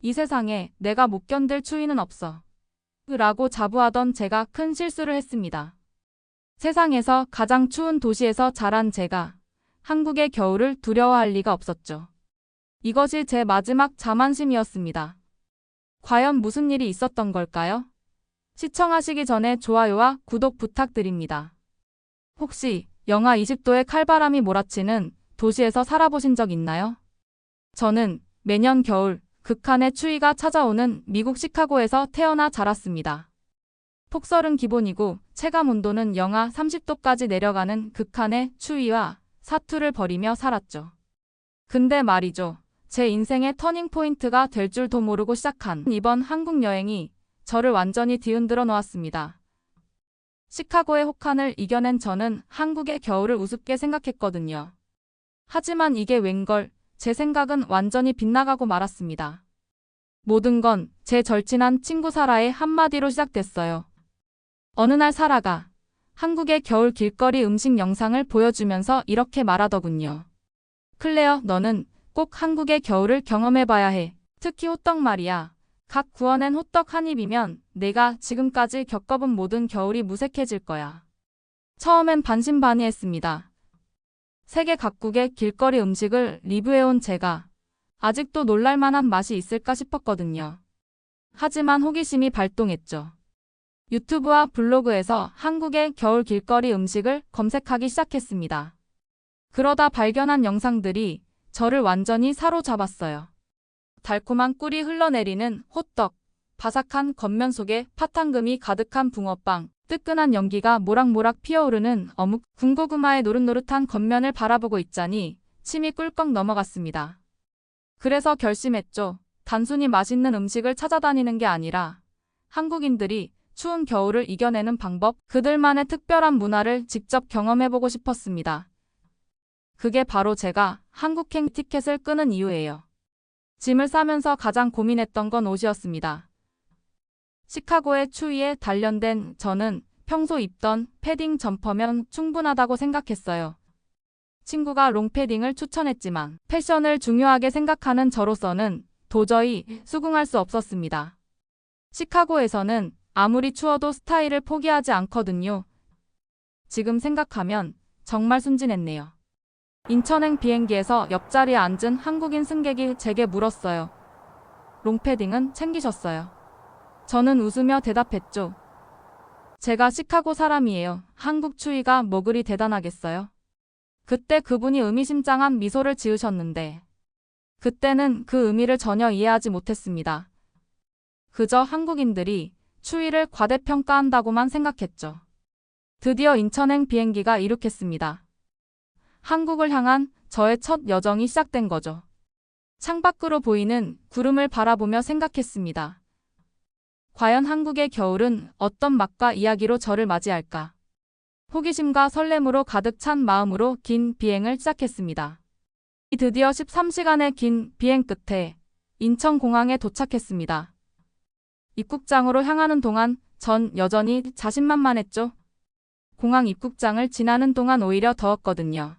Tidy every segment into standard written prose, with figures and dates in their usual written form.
이 세상에 내가 못 견딜 추위는 없어. 라고 자부하던 제가 큰 실수를 했습니다. 세상에서 가장 추운 도시에서 자란 제가 한국의 겨울을 두려워할 리가 없었죠. 이것이 제 마지막 자만심이었습니다. 과연 무슨 일이 있었던 걸까요? 시청하시기 전에 좋아요와 구독 부탁드립니다. 혹시 영하 20도의 칼바람이 몰아치는 도시에서 살아보신 적 있나요? 저는 매년 겨울 극한의 추위가 찾아오는 미국 시카고에서 태어나 자랐습니다. 폭설은 기본이고 체감 온도는 영하 30도까지 내려가는 극한의 추위와 사투를 벌이며 살았죠. 근데 말이죠. 제 인생의 터닝포인트가 될 줄도 모르고 시작한 이번 한국 여행이 저를 완전히 뒤흔들어 놓았습니다. 시카고의 혹한을 이겨낸 저는 한국의 겨울을 우습게 생각했거든요. 하지만 이게 웬걸, 제 생각은 완전히 빗나가고 말았습니다. 모든 건 제 절친한 친구 사라의 한마디로 시작됐어요. 어느 날 사라가 한국의 겨울 길거리 음식 영상을 보여주면서 이렇게 말하더군요. 클레어, 너는 꼭 한국의 겨울을 경험해봐야 해. 특히 호떡 말이야. 각 구워낸 호떡 한 입이면 내가 지금까지 겪어본 모든 겨울이 무색해질 거야. 처음엔 반신반의했습니다. 세계 각국의 길거리 음식을 리뷰해온 제가 아직도 놀랄만한 맛이 있을까 싶었거든요. 하지만 호기심이 발동했죠. 유튜브와 블로그에서 한국의 겨울 길거리 음식을 검색하기 시작했습니다. 그러다 발견한 영상들이 저를 완전히 사로잡았어요. 달콤한 꿀이 흘러내리는 호떡, 바삭한 겉면 속에 파탄금이 가득한 붕어빵, 뜨끈한 연기가 모락모락 피어오르는 어묵, 군고구마의 노릇노릇한 겉면을 바라보고 있자니 침이 꿀꺽 넘어갔습니다. 그래서 결심했죠. 단순히 맛있는 음식을 찾아다니는 게 아니라 한국인들이 추운 겨울을 이겨내는 방법, 그들만의 특별한 문화를 직접 경험해보고 싶었습니다. 그게 바로 제가 한국행 티켓을 끄는 이유예요. 짐을 싸면서 가장 고민했던 건 옷이었습니다. 시카고의 추위에 단련된 저는 평소 입던 패딩 점퍼면 충분하다고 생각했어요. 친구가 롱패딩을 추천했지만 패션을 중요하게 생각하는 저로서는 도저히 수긍할 수 없었습니다. 시카고에서는 아무리 추워도 스타일을 포기하지 않거든요. 지금 생각하면 정말 순진했네요. 인천행 비행기에서 옆자리에 앉은 한국인 승객이 제게 물었어요. 롱패딩은 챙기셨어요? 저는 웃으며 대답했죠. 제가 시카고 사람이에요. 한국 추위가 뭐 그리 대단하겠어요? 그때 그분이 의미심장한 미소를 지으셨는데 그때는 그 의미를 전혀 이해하지 못했습니다. 그저 한국인들이 추위를 과대평가한다고만 생각했죠. 드디어 인천행 비행기가 이륙했습니다. 한국을 향한 저의 첫 여정이 시작된 거죠. 창밖으로 보이는 구름을 바라보며 생각했습니다. 과연 한국의 겨울은 어떤 맛과 이야기로 저를 맞이할까? 호기심과 설렘으로 가득 찬 마음으로 긴 비행을 시작했습니다. 드디어 13시간의 긴 비행 끝에 인천공항에 도착했습니다. 입국장으로 향하는 동안 전 여전히 자신만만했죠. 공항 입국장을 지나는 동안 오히려 더웠거든요.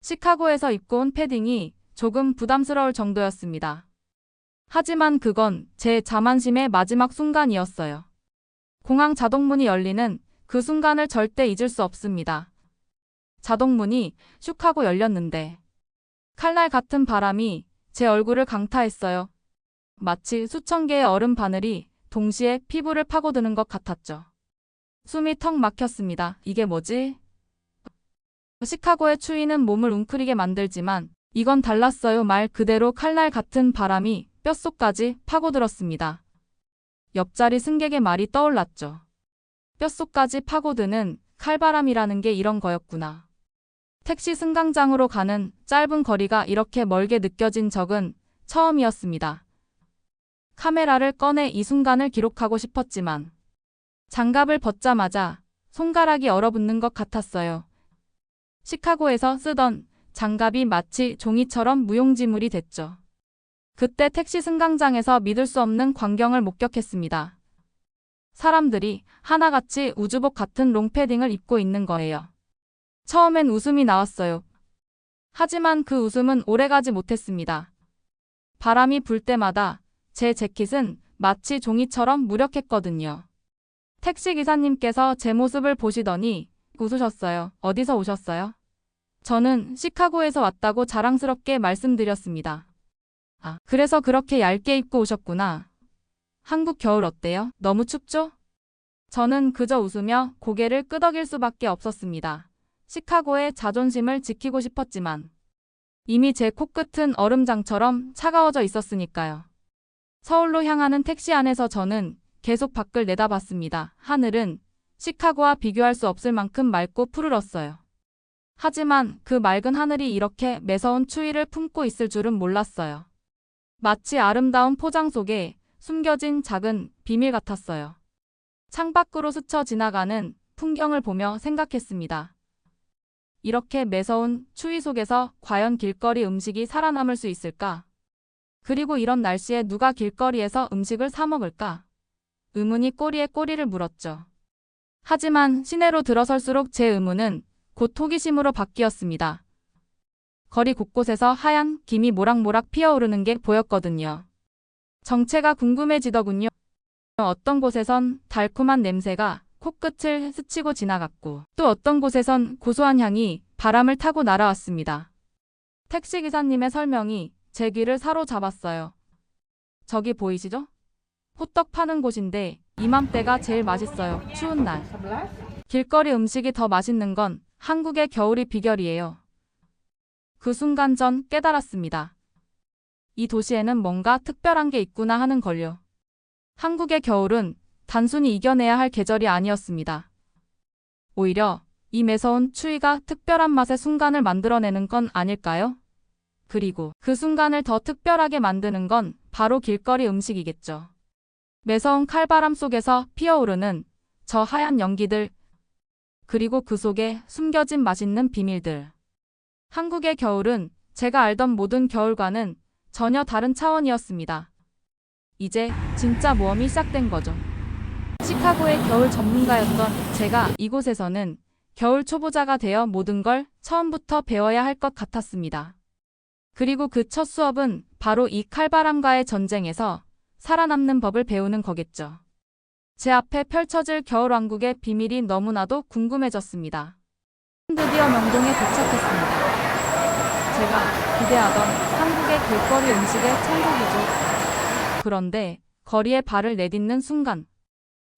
시카고에서 입고 온 패딩이 조금 부담스러울 정도였습니다. 하지만 그건 제 자만심의 마지막 순간이었어요. 공항 자동문이 열리는 그 순간을 절대 잊을 수 없습니다. 자동문이 슉 하고 열렸는데 칼날 같은 바람이 제 얼굴을 강타했어요. 마치 수천 개의 얼음 바늘이 동시에 피부를 파고드는 것 같았죠. 숨이 턱 막혔습니다. 이게 뭐지? 시카고의 추위는 몸을 웅크리게 만들지만 이건 달랐어요. 말 그대로 칼날 같은 바람이 뼛속까지 파고들었습니다. 옆자리 승객의 말이 떠올랐죠. 뼛속까지 파고드는 칼바람이라는 게 이런 거였구나. 택시 승강장으로 가는 짧은 거리가 이렇게 멀게 느껴진 적은 처음이었습니다. 카메라를 꺼내 이 순간을 기록하고 싶었지만 장갑을 벗자마자 손가락이 얼어붙는 것 같았어요. 시카고에서 쓰던 장갑이 마치 종이처럼 무용지물이 됐죠. 그때 택시 승강장에서 믿을 수 없는 광경을 목격했습니다. 사람들이 하나같이 우주복 같은 롱패딩을 입고 있는 거예요. 처음엔 웃음이 나왔어요. 하지만 그 웃음은 오래가지 못했습니다. 바람이 불 때마다 제 재킷은 마치 종이처럼 무력했거든요. 택시기사님께서 제 모습을 보시더니 웃으셨어요. 어디서 오셨어요? 저는 시카고에서 왔다고 자랑스럽게 말씀드렸습니다. 아, 그래서 그렇게 얇게 입고 오셨구나. 한국 겨울 어때요? 너무 춥죠? 저는 그저 웃으며 고개를 끄덕일 수밖에 없었습니다. 시카고의 자존심을 지키고 싶었지만 이미 제 코끝은 얼음장처럼 차가워져 있었으니까요. 서울로 향하는 택시 안에서 저는 계속 밖을 내다봤습니다. 하늘은 시카고와 비교할 수 없을 만큼 맑고 푸르렀어요. 하지만 그 맑은 하늘이 이렇게 매서운 추위를 품고 있을 줄은 몰랐어요. 마치 아름다운 포장 속에 숨겨진 작은 비밀 같았어요. 창밖으로 스쳐 지나가는 풍경을 보며 생각했습니다. 이렇게 매서운 추위 속에서 과연 길거리 음식이 살아남을 수 있을까? 그리고 이런 날씨에 누가 길거리에서 음식을 사 먹을까? 의문이 꼬리에 꼬리를 물었죠. 하지만 시내로 들어설수록 제 의문은 곧 호기심으로 바뀌었습니다. 거리 곳곳에서 하얀 김이 모락모락 피어오르는 게 보였거든요. 정체가 궁금해지더군요. 어떤 곳에선 달콤한 냄새가 코끝을 스치고 지나갔고 또 어떤 곳에선 고소한 향이 바람을 타고 날아왔습니다. 택시기사님의 설명이 제 귀를 사로잡았어요. 저기 보이시죠? 호떡 파는 곳인데 이맘때가 제일 맛있어요. 추운 날. 길거리 음식이 더 맛있는 건 한국의 겨울이 비결이에요. 그 순간 전 깨달았습니다. 이 도시에는 뭔가 특별한 게 있구나 하는 걸요. 한국의 겨울은 단순히 이겨내야 할 계절이 아니었습니다. 오히려 이 매서운 추위가 특별한 맛의 순간을 만들어내는 건 아닐까요? 그리고 그 순간을 더 특별하게 만드는 건 바로 길거리 음식이겠죠. 매서운 칼바람 속에서 피어오르는 저 하얀 연기들, 그리고 그 속에 숨겨진 맛있는 비밀들. 한국의 겨울은 제가 알던 모든 겨울과는 전혀 다른 차원이었습니다. 이제 진짜 모험이 시작된 거죠. 시카고의 겨울 전문가였던 제가 이곳에서는 겨울 초보자가 되어 모든 걸 처음부터 배워야 할 것 같았습니다. 그리고 그 첫 수업은 바로 이 칼바람과의 전쟁에서 살아남는 법을 배우는 거겠죠. 제 앞에 펼쳐질 겨울왕국의 비밀이 너무나도 궁금해졌습니다. 드디어 명동에 도착했습니다. 제가 기대하던 한국의 길거리 음식의 천국이죠. 그런데 거리에 발을 내딛는 순간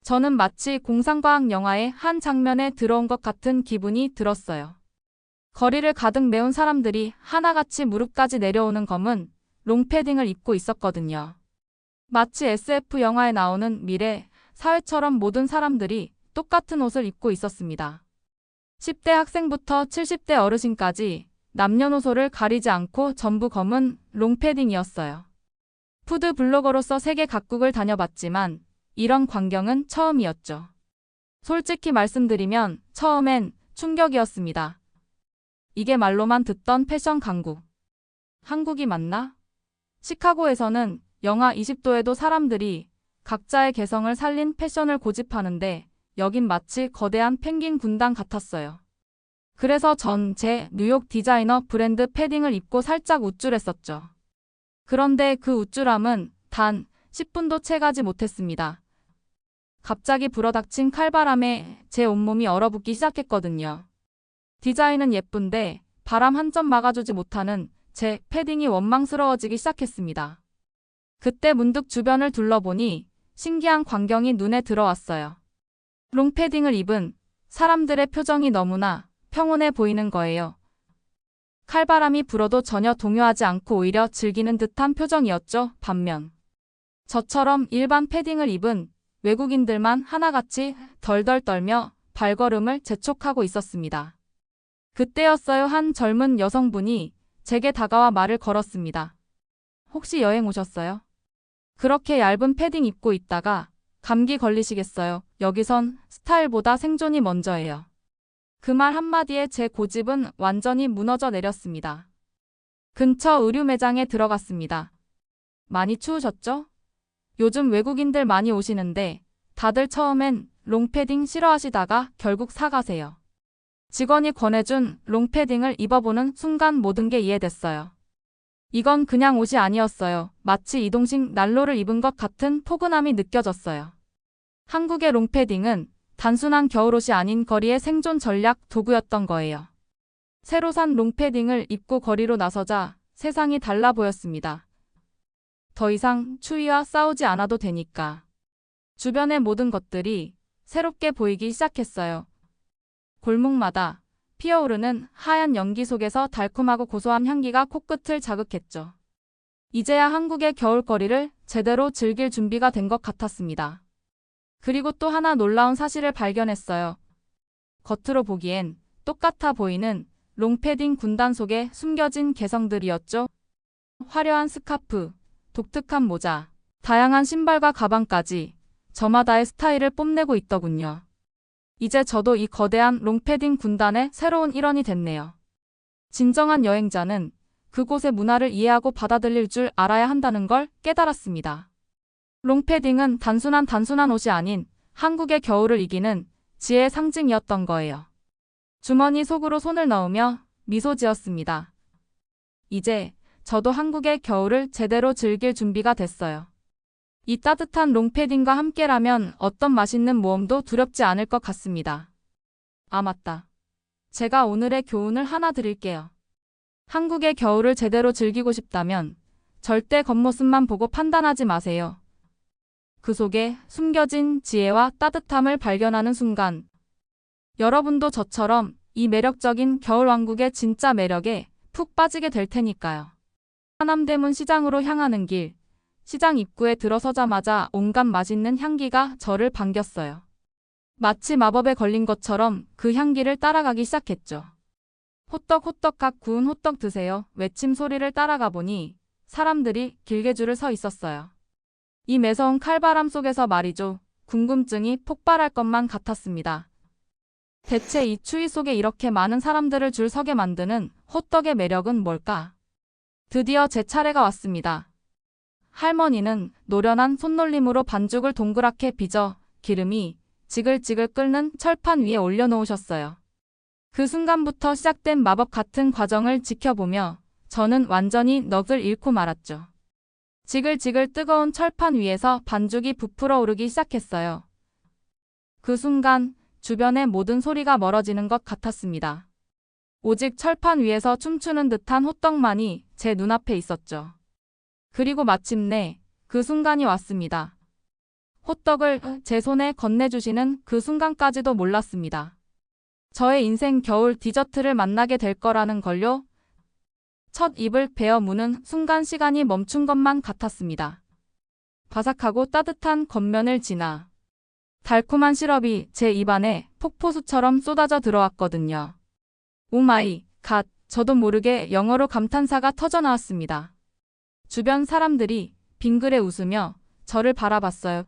저는 마치 공상과학 영화의 한 장면에 들어온 것 같은 기분이 들었어요. 거리를 가득 메운 사람들이 하나같이 무릎까지 내려오는 검은 롱패딩을 입고 있었거든요. 마치 SF 영화에 나오는 미래 사회처럼 모든 사람들이 똑같은 옷을 입고 있었습니다. 10대 학생부터 70대 어르신까지 남녀노소를 가리지 않고 전부 검은 롱패딩이었어요. 푸드 블로거로서 세계 각국을 다녀봤지만 이런 광경은 처음이었죠. 솔직히 말씀드리면 처음엔 충격이었습니다. 이게 말로만 듣던 패션 강국. 한국이 맞나? 시카고에서는 영하 20도에도 사람들이 각자의 개성을 살린 패션을 고집하는데 여긴 마치 거대한 펭귄 군단 같았어요. 그래서 전 제 뉴욕 디자이너 브랜드 패딩을 입고 살짝 우쭐했었죠. 그런데 그 우쭐함은 단 10분도 채 가지 못했습니다. 갑자기 불어닥친 칼바람에 제 온몸이 얼어붙기 시작했거든요. 디자인은 예쁜데 바람 한 점 막아주지 못하는 제 패딩이 원망스러워지기 시작했습니다. 그때 문득 주변을 둘러보니 신기한 광경이 눈에 들어왔어요. 롱패딩을 입은 사람들의 표정이 너무나 평온해 보이는 거예요. 칼바람이 불어도 전혀 동요하지 않고 오히려 즐기는 듯한 표정이었죠. 반면 저처럼 일반 패딩을 입은 외국인들만 하나같이 덜덜 떨며 발걸음을 재촉하고 있었습니다. 그때였어요. 한 젊은 여성분이 제게 다가와 말을 걸었습니다. 혹시 여행 오셨어요? 그렇게 얇은 패딩 입고 있다가 감기 걸리시겠어요. 여기선 스타일보다 생존이 먼저예요. 그 말 한마디에 제 고집은 완전히 무너져 내렸습니다. 근처 의류 매장에 들어갔습니다. 많이 추우셨죠? 요즘 외국인들 많이 오시는데 다들 처음엔 롱패딩 싫어하시다가 결국 사가세요. 직원이 권해준 롱패딩을 입어보는 순간 모든 게 이해됐어요. 이건 그냥 옷이 아니었어요. 마치 이동식 난로를 입은 것 같은 포근함이 느껴졌어요. 한국의 롱패딩은 단순한 겨울옷이 아닌 거리의 생존 전략 도구였던 거예요. 새로 산 롱패딩을 입고 거리로 나서자 세상이 달라 보였습니다. 더 이상 추위와 싸우지 않아도 되니까. 주변의 모든 것들이 새롭게 보이기 시작했어요. 골목마다 피어오르는 하얀 연기 속에서 달콤하고 고소한 향기가 코끝을 자극했죠. 이제야 한국의 겨울거리를 제대로 즐길 준비가 된 것 같았습니다. 그리고 또 하나 놀라운 사실을 발견했어요. 겉으로 보기엔 똑같아 보이는 롱패딩 군단 속에 숨겨진 개성들이었죠. 화려한 스카프, 독특한 모자, 다양한 신발과 가방까지 저마다의 스타일을 뽐내고 있더군요. 이제 저도 이 거대한 롱패딩 군단의 새로운 일원이 됐네요. 진정한 여행자는 그곳의 문화를 이해하고 받아들일 줄 알아야 한다는 걸 깨달았습니다. 롱패딩은 단순한 옷이 아닌 한국의 겨울을 이기는 지혜의 상징이었던 거예요. 주머니 속으로 손을 넣으며 미소 지었습니다. 이제 저도 한국의 겨울을 제대로 즐길 준비가 됐어요. 이 따뜻한 롱패딩과 함께라면 어떤 맛있는 모험도 두렵지 않을 것 같습니다. 아, 맞다. 제가 오늘의 교훈을 하나 드릴게요. 한국의 겨울을 제대로 즐기고 싶다면 절대 겉모습만 보고 판단하지 마세요. 그 속에 숨겨진 지혜와 따뜻함을 발견하는 순간, 여러분도 저처럼 이 매력적인 겨울왕국의 진짜 매력에 푹 빠지게 될 테니까요. 하남대문 시장으로 향하는 길, 시장 입구에 들어서자마자 온갖 맛있는 향기가 저를 반겼어요. 마치 마법에 걸린 것처럼 그 향기를 따라가기 시작했죠. 호떡 각 구운 호떡 드세요. 외침 소리를 따라가 보니 사람들이 길게 줄을 서 있었어요. 이 매서운 칼바람 속에서 말이죠. 궁금증이 폭발할 것만 같았습니다. 대체 이 추위 속에 이렇게 많은 사람들을 줄 서게 만드는 호떡의 매력은 뭘까? 드디어 제 차례가 왔습니다. 할머니는 노련한 손놀림으로 반죽을 동그랗게 빚어 기름이 지글지글 끓는 철판 위에 올려놓으셨어요. 그 순간부터 시작된 마법 같은 과정을 지켜보며 저는 완전히 넋을 잃고 말았죠. 지글지글 뜨거운 철판 위에서 반죽이 부풀어 오르기 시작했어요. 그 순간 주변의 모든 소리가 멀어지는 것 같았습니다. 오직 철판 위에서 춤추는 듯한 호떡만이 제 눈앞에 있었죠. 그리고 마침내 그 순간이 왔습니다. 호떡을 제 손에 건네주시는 그 순간까지도 몰랐습니다. 저의 인생 겨울 디저트를 만나게 될 거라는 걸요. 첫 입을 베어 무는 순간 시간이 멈춘 것만 같았습니다. 바삭하고 따뜻한 겉면을 지나 달콤한 시럽이 제 입안에 폭포수처럼 쏟아져 들어왔거든요. 오 마이 갓, 저도 모르게 영어로 감탄사가 터져나왔습니다. 주변 사람들이 빙그레 웃으며 저를 바라봤어요.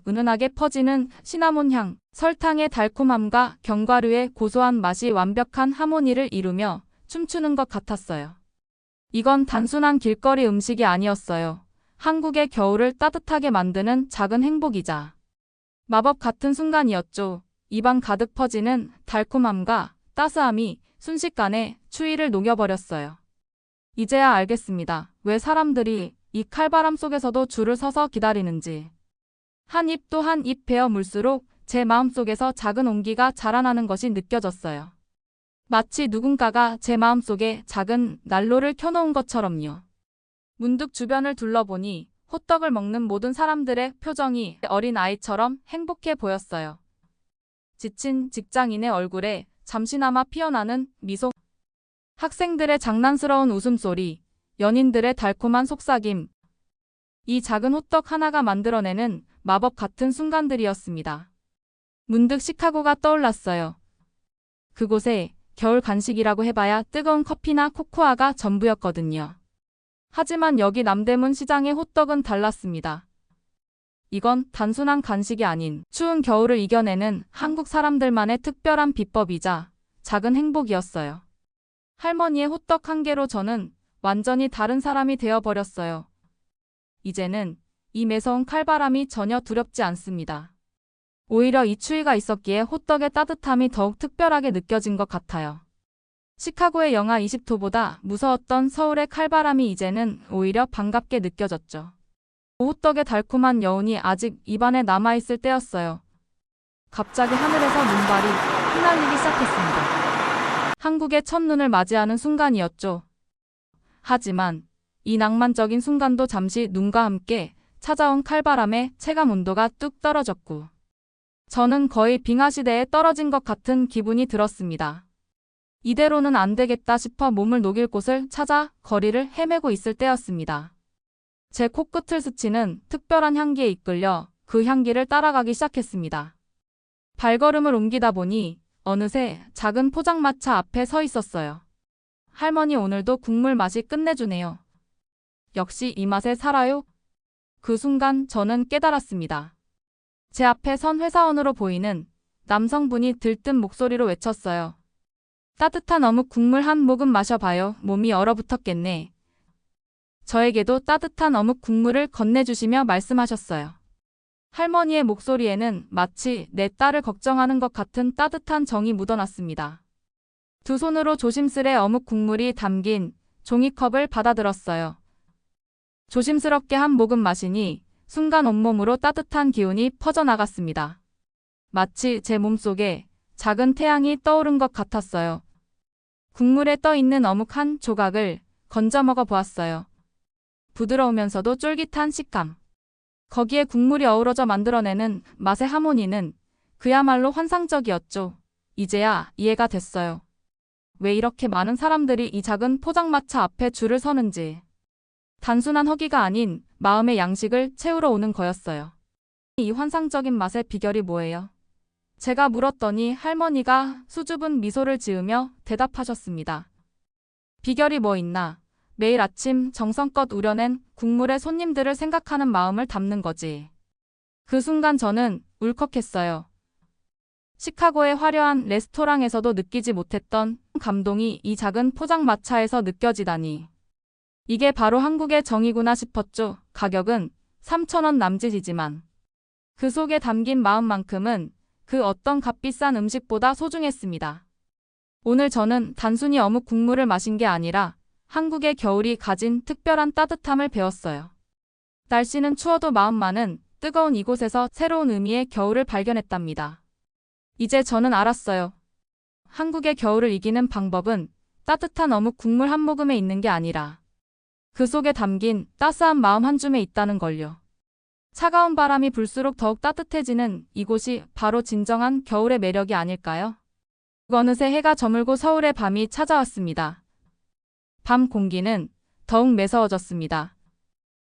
은은하게 퍼지는 시나몬 향, 설탕의 달콤함과 견과류의 고소한 맛이 완벽한 하모니를 이루며 춤추는 것 같았어요. 이건 단순한 길거리 음식이 아니었어요. 한국의 겨울을 따뜻하게 만드는 작은 행복이자 마법 같은 순간이었죠. 입안 가득 퍼지는 달콤함과 따스함이 순식간에 추위를 녹여버렸어요. 이제야 알겠습니다. 왜 사람들이 이 칼바람 속에서도 줄을 서서 기다리는지. 한 입 또 한 입 베어 물수록 제 마음속에서 작은 온기가 자라나는 것이 느껴졌어요. 마치 누군가가 제 마음속에 작은 난로를 켜놓은 것처럼요. 문득 주변을 둘러보니 호떡을 먹는 모든 사람들의 표정이 어린아이처럼 행복해 보였어요. 지친 직장인의 얼굴에 잠시나마 피어나는 미소, 학생들의 장난스러운 웃음소리, 연인들의 달콤한 속삭임. 이 작은 호떡 하나가 만들어내는 마법 같은 순간들이었습니다. 문득 시카고가 떠올랐어요. 그곳에 겨울 간식이라고 해봐야 뜨거운 커피나 코코아가 전부였거든요. 하지만 여기 남대문 시장의 호떡은 달랐습니다. 이건 단순한 간식이 아닌 추운 겨울을 이겨내는 한국 사람들만의 특별한 비법이자 작은 행복이었어요. 할머니의 호떡 한 개로 저는 완전히 다른 사람이 되어버렸어요. 이제는 이 매서운 칼바람이 전혀 두렵지 않습니다. 오히려 이 추위가 있었기에 호떡의 따뜻함이 더욱 특별하게 느껴진 것 같아요. 시카고의 영하 20도보다 무서웠던 서울의 칼바람이 이제는 오히려 반갑게 느껴졌죠. 오호떡의 달콤한 여운이 아직 입안에 남아있을 때였어요. 갑자기 하늘에서 눈발이 휘날리기 시작했습니다. 한국의 첫눈을 맞이하는 순간이었죠. 하지만 이 낭만적인 순간도 잠시 눈과 함께 찾아온 칼바람에 체감 온도가 뚝 떨어졌고 저는 거의 빙하시대에 떨어진 것 같은 기분이 들었습니다. 이대로는 안 되겠다 싶어 몸을 녹일 곳을 찾아 거리를 헤매고 있을 때였습니다. 제 코끝을 스치는 특별한 향기에 이끌려 그 향기를 따라가기 시작했습니다. 발걸음을 옮기다 보니 어느새 작은 포장마차 앞에 서 있었어요. 할머니 오늘도 국물 맛이 끝내주네요. 역시 이 맛에 살아요? 그 순간 저는 깨달았습니다. 제 앞에 선 회사원으로 보이는 남성분이 들뜬 목소리로 외쳤어요. 따뜻한 어묵 국물 한 모금 마셔봐요. 몸이 얼어붙었겠네. 저에게도 따뜻한 어묵 국물을 건네주시며 말씀하셨어요. 할머니의 목소리에는 마치 내 딸을 걱정하는 것 같은 따뜻한 정이 묻어났습니다. 두 손으로 조심스레 어묵 국물이 담긴 종이컵을 받아들었어요. 조심스럽게 한 모금 마시니 순간 온몸으로 따뜻한 기운이 퍼져나갔습니다. 마치 제 몸속에 작은 태양이 떠오른 것 같았어요. 국물에 떠있는 어묵 한 조각을 건져 먹어보았어요. 부드러우면서도 쫄깃한 식감. 거기에 국물이 어우러져 만들어내는 맛의 하모니는 그야말로 환상적이었죠. 이제야 이해가 됐어요. 왜 이렇게 많은 사람들이 이 작은 포장마차 앞에 줄을 서는지. 단순한 허기가 아닌 마음의 양식을 채우러 오는 거였어요. 이 환상적인 맛의 비결이 뭐예요? 제가 물었더니 할머니가 수줍은 미소를 지으며 대답하셨습니다. 비결이 뭐 있나? 매일 아침 정성껏 우려낸 국물에 손님들을 생각하는 마음을 담는 거지. 그 순간 저는 울컥했어요. 시카고의 화려한 레스토랑에서도 느끼지 못했던 감동이 이 작은 포장마차에서 느껴지다니. 이게 바로 한국의 정이구나 싶었죠. 가격은 3,000원 남짓이지만 그 속에 담긴 마음만큼은 그 어떤 값비싼 음식보다 소중했습니다. 오늘 저는 단순히 어묵 국물을 마신 게 아니라 한국의 겨울이 가진 특별한 따뜻함을 배웠어요. 날씨는 추워도 마음만은 뜨거운 이곳에서 새로운 의미의 겨울을 발견했답니다. 이제 저는 알았어요. 한국의 겨울을 이기는 방법은 따뜻한 어묵 국물 한 모금에 있는 게 아니라 그 속에 담긴 따스한 마음 한 줌에 있다는 걸요. 차가운 바람이 불수록 더욱 따뜻해지는 이곳이 바로 진정한 겨울의 매력이 아닐까요? 어느새 해가 저물고 서울의 밤이 찾아왔습니다. 밤 공기는 더욱 매서워졌습니다.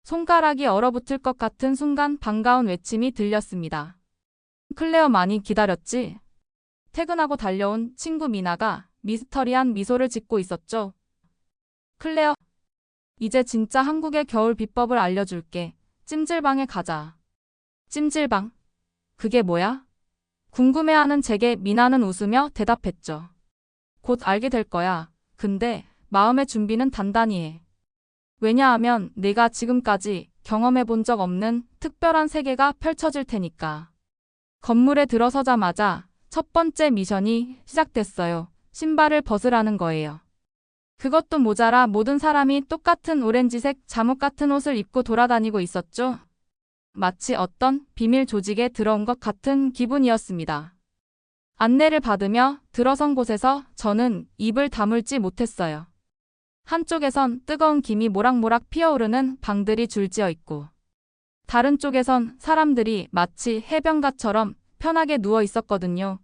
손가락이 얼어붙을 것 같은 순간 반가운 외침이 들렸습니다. 클레어 많이 기다렸지? 퇴근하고 달려온 친구 미나가 미스터리한 미소를 짓고 있었죠. 클레어, 이제 진짜 한국의 겨울 비법을 알려줄게. 찜질방에 가자. 찜질방? 그게 뭐야? 궁금해하는 제게 미나는 웃으며 대답했죠. 곧 알게 될 거야. 근데 마음의 준비는 단단히 해. 왜냐하면 내가 지금까지 경험해 본 적 없는 특별한 세계가 펼쳐질 테니까. 건물에 들어서자마자 첫 번째 미션이 시작됐어요. 신발을 벗으라는 거예요. 그것도 모자라 모든 사람이 똑같은 오렌지색 잠옷 같은 옷을 입고 돌아다니고 있었죠. 마치 어떤 비밀 조직에 들어온 것 같은 기분이었습니다. 안내를 받으며 들어선 곳에서 저는 입을 다물지 못했어요. 한쪽에선 뜨거운 김이 모락모락 피어오르는 방들이 줄지어 있고 다른 쪽에선 사람들이 마치 해변가처럼 편하게 누워 있었거든요.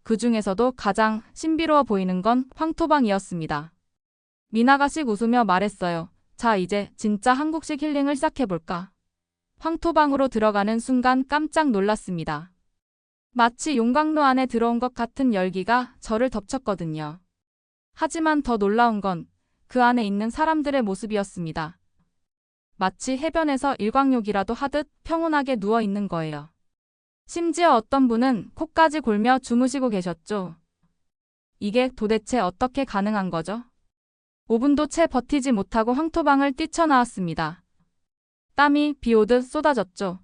그 중에서도 가장 신비로워 보이는 건 황토방이었습니다. 미나가 씩 웃으며 말했어요. 자, 이제 진짜 한국식 힐링을 시작해볼까? 황토방으로 들어가는 순간 깜짝 놀랐습니다. 마치 용광로 안에 들어온 것 같은 열기가 저를 덮쳤거든요. 하지만 더 놀라운 건 그 안에 있는 사람들의 모습이었습니다. 마치 해변에서 일광욕이라도 하듯 평온하게 누워 있는 거예요. 심지어 어떤 분은 코까지 골며 주무시고 계셨죠. 이게 도대체 어떻게 가능한 거죠? 5분도 채 버티지 못하고 황토방을 뛰쳐나왔습니다. 땀이 비 오듯 쏟아졌죠.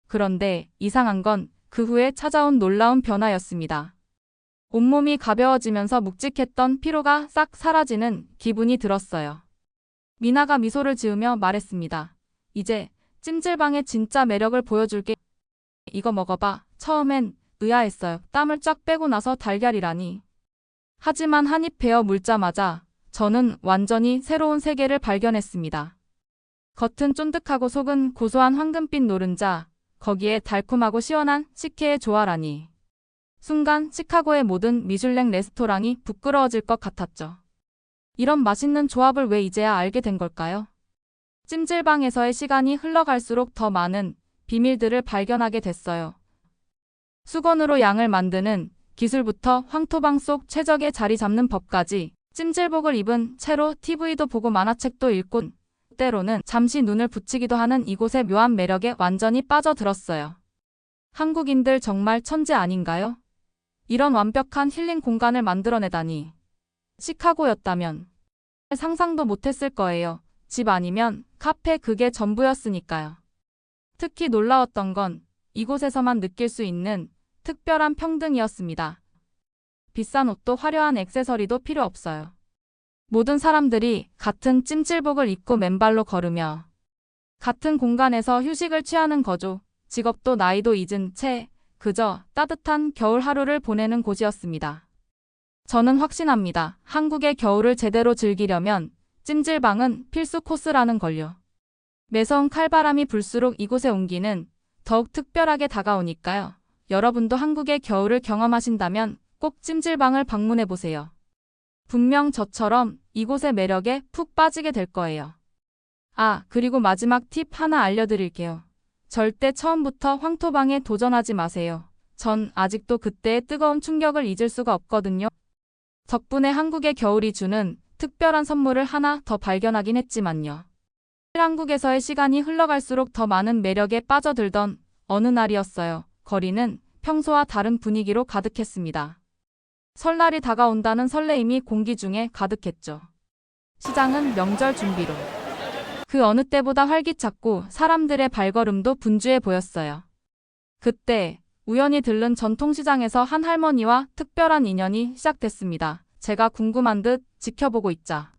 그런데 이상한 건 그 후에 찾아온 놀라운 변화였습니다. 온몸이 가벼워지면서 묵직했던 피로가 싹 사라지는 기분이 들었어요. 미나가 미소를 지으며 말했습니다. 이제 찜질방의 진짜 매력을 보여줄게. 이거 먹어봐. 처음엔 의아했어요. 땀을 쫙 빼고 나서 달걀이라니. 하지만 한 입 베어 물자마자 저는 완전히 새로운 세계를 발견했습니다. 겉은 쫀득하고 속은 고소한 황금빛 노른자, 거기에 달콤하고 시원한 식혜의 조화라니. 순간 시카고의 모든 미슐랭 레스토랑이 부끄러워질 것 같았죠. 이런 맛있는 조합을 왜 이제야 알게 된 걸까요? 찜질방에서의 시간이 흘러갈수록 더 많은 비밀들을 발견하게 됐어요. 수건으로 양을 만드는 기술부터 황토방 속 최적의 자리 잡는 법까지 찜질복을 입은 채로 TV도 보고 만화책도 읽고 때로는 잠시 눈을 붙이기도 하는 이곳의 묘한 매력에 완전히 빠져들었어요. 한국인들 정말 천재 아닌가요? 이런 완벽한 힐링 공간을 만들어내다니. 시카고였다면 상상도 못했을 거예요. 집 아니면 카페 그게 전부였으니까요. 특히 놀라웠던 건 이곳에서만 느낄 수 있는 특별한 평등이었습니다. 비싼 옷도 화려한 액세서리도 필요 없어요. 모든 사람들이 같은 찜질복을 입고 맨발로 걸으며 같은 공간에서 휴식을 취하는 거죠. 직업도 나이도 잊은 채 그저 따뜻한 겨울 하루를 보내는 곳이었습니다. 저는 확신합니다. 한국의 겨울을 제대로 즐기려면 찜질방은 필수 코스라는 걸요. 매서운 칼바람이 불수록 이곳의 온기는 더욱 특별하게 다가오니까요. 여러분도 한국의 겨울을 경험하신다면 꼭 찜질방을 방문해보세요. 분명 저처럼 이곳의 매력에 푹 빠지게 될 거예요. 아, 그리고 마지막 팁 하나 알려드릴게요. 절대 처음부터 황토방에 도전하지 마세요. 전 아직도 그때의 뜨거운 충격을 잊을 수가 없거든요. 덕분에 한국의 겨울이 주는 특별한 선물을 하나 더 발견하긴 했지만요. 한국에서의 시간이 흘러갈수록 더 많은 매력에 빠져들던 어느 날이었어요. 거리는 평소와 다른 분위기로 가득했습니다. 설날이 다가온다는 설레임이 공기 중에 가득했죠. 시장은 명절 준비로 그 어느 때보다 활기찼고 사람들의 발걸음도 분주해 보였어요. 그때 우연히 들른 전통시장에서 한 할머니와 특별한 인연이 시작됐습니다. 제가 궁금한 듯 지켜보고 있자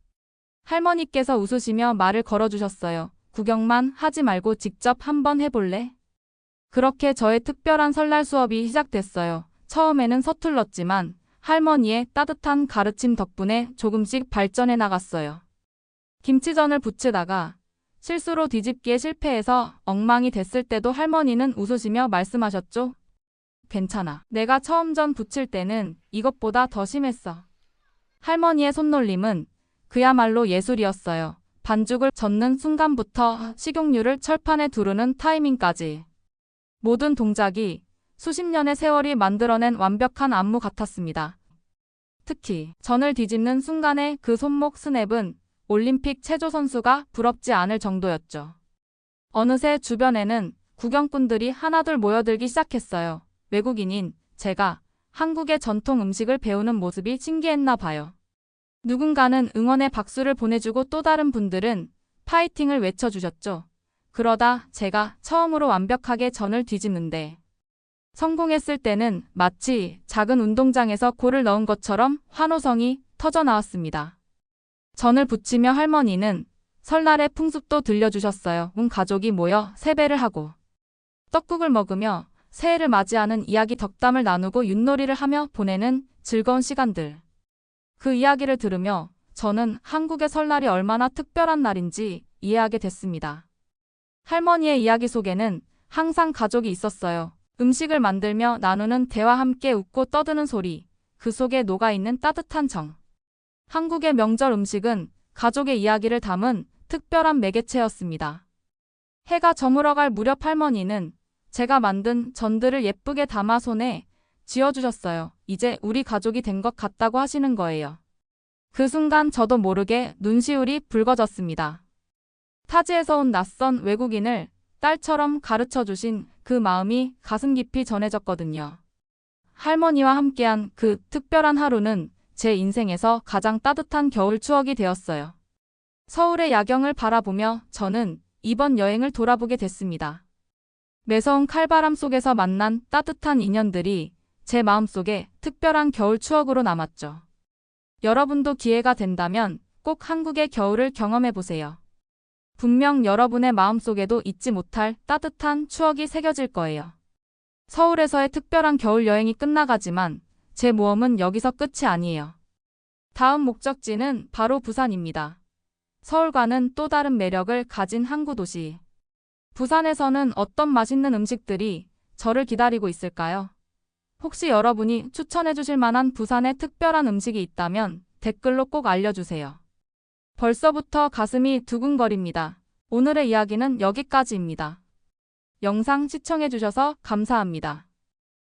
할머니께서 웃으시며 말을 걸어주셨어요. 구경만 하지 말고 직접 한번 해볼래? 그렇게 저의 특별한 설날 수업이 시작됐어요. 처음에는 서툴렀지만 할머니의 따뜻한 가르침 덕분에 조금씩 발전해 나갔어요. 김치전을 부치다가 실수로 뒤집기에 실패해서 엉망이 됐을 때도 할머니는 웃으시며 말씀하셨죠. 괜찮아. 내가 처음 전 부칠 때는 이것보다 더 심했어. 할머니의 손놀림은 그야말로 예술이었어요. 반죽을 젓는 순간부터 식용유를 철판에 두르는 타이밍까지. 모든 동작이 수십 년의 세월이 만들어낸 완벽한 안무 같았습니다. 특히 전을 뒤집는 순간의 그 손목 스냅은 올림픽 체조 선수가 부럽지 않을 정도였죠. 어느새 주변에는 구경꾼들이 하나둘 모여들기 시작했어요. 외국인인 제가 한국의 전통 음식을 배우는 모습이 신기했나 봐요. 누군가는 응원의 박수를 보내주고 또 다른 분들은 파이팅을 외쳐주셨죠. 그러다 제가 처음으로 완벽하게 전을 뒤집는데 성공했을 때는 마치 작은 운동장에서 골을 넣은 것처럼 환호성이 터져 나왔습니다. 전을 부치며 할머니는 설날의 풍습도 들려주셨어요. 온 가족이 모여 세배를 하고 떡국을 먹으며 새해를 맞이하는 이야기 덕담을 나누고 윷놀이를 하며 보내는 즐거운 시간들. 그 이야기를 들으며 저는 한국의 설날이 얼마나 특별한 날인지 이해하게 됐습니다. 할머니의 이야기 속에는 항상 가족이 있었어요. 음식을 만들며 나누는 대화, 함께 웃고 떠드는 소리, 그 속에 녹아있는 따뜻한 정. 한국의 명절 음식은 가족의 이야기를 담은 특별한 매개체였습니다. 해가 저물어갈 무렵 할머니는 제가 만든 전들을 예쁘게 담아 손에 쥐어주셨어요. 이제 우리 가족이 된 것 같다고 하시는 거예요. 그 순간 저도 모르게 눈시울이 붉어졌습니다. 타지에서 온 낯선 외국인을 딸처럼 가르쳐주신 그 마음이 가슴 깊이 전해졌거든요. 할머니와 함께한 그 특별한 하루는 제 인생에서 가장 따뜻한 겨울 추억이 되었어요. 서울의 야경을 바라보며 저는 이번 여행을 돌아보게 됐습니다. 매서운 칼바람 속에서 만난 따뜻한 인연들이 제 마음속에 특별한 겨울 추억으로 남았죠. 여러분도 기회가 된다면 꼭 한국의 겨울을 경험해 보세요. 분명 여러분의 마음속에도 잊지 못할 따뜻한 추억이 새겨질 거예요. 서울에서의 특별한 겨울 여행이 끝나가지만 제 모험은 여기서 끝이 아니에요. 다음 목적지는 바로 부산입니다. 서울과는 또 다른 매력을 가진 항구 도시. 부산에서는 어떤 맛있는 음식들이 저를 기다리고 있을까요? 혹시 여러분이 추천해 주실 만한 부산의 특별한 음식이 있다면 댓글로 꼭 알려주세요. 벌써부터 가슴이 두근거립니다. 오늘의 이야기는 여기까지입니다. 영상 시청해 주셔서 감사합니다.